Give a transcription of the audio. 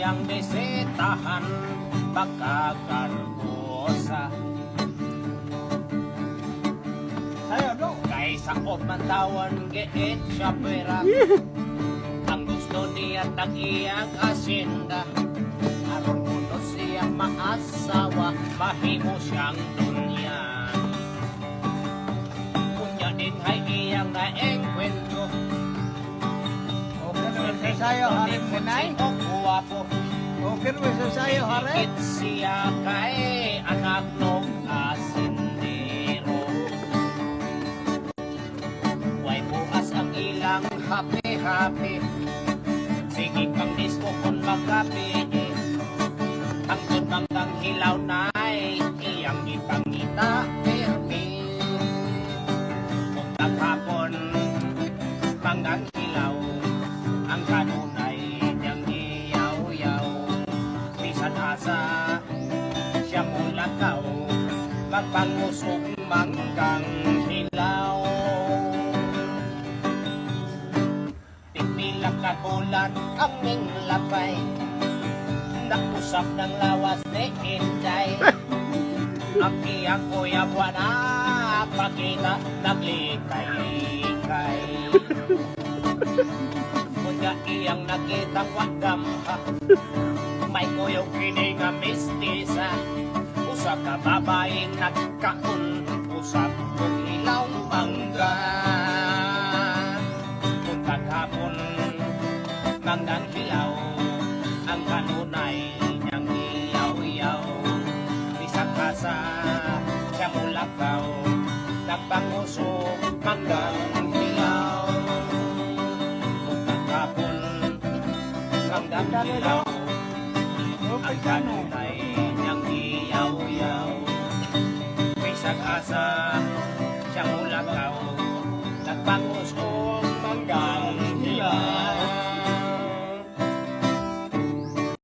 iyang bisitahan pagkakargosa. Sayo, no? Kaysa ko mantawan giit siya pera. Ang gusto niya tag-iyang asinda. Aron kuno siya maasawa, mahimo siyang dunya. Kunya din ay iyang naengkwentro. Okay naman sa sayo, haring kanay. O guwapo. Okay naman sa sayo, haring. Higit siya kay anak ng asindero. Way bukas ang ilang happy-happy. Sige kang disco kung magkapi. Ang tutanggang hilaw na'y iyang ipangita pirmi. Kung taghapon panggang hilaw, ang kanunay niyang iyaw-yaw. Bisan asa siya mulakaw, magpangusog manggang hilaw. Tigpila ka bulan ang minglapay, nakusap ng lawas ni Inday. Ang iyang kuya buwan na pakita naglikay-likay. Kunya iyang nakitang wagamha, may kuyog kini nga mistisa. Usap ka babaeng nagkaon, usap kong ilaw mangga. Kung taghapon manggang hilaw, ang kanunay niyang iyaw-yaw. Bisang kasa siya mulakaw, nagpangusok manggang hilaw. Kung taghapon manggang hilaw, ang kanunay niyang iyaw-yaw. Bisang asa siya mulakaw,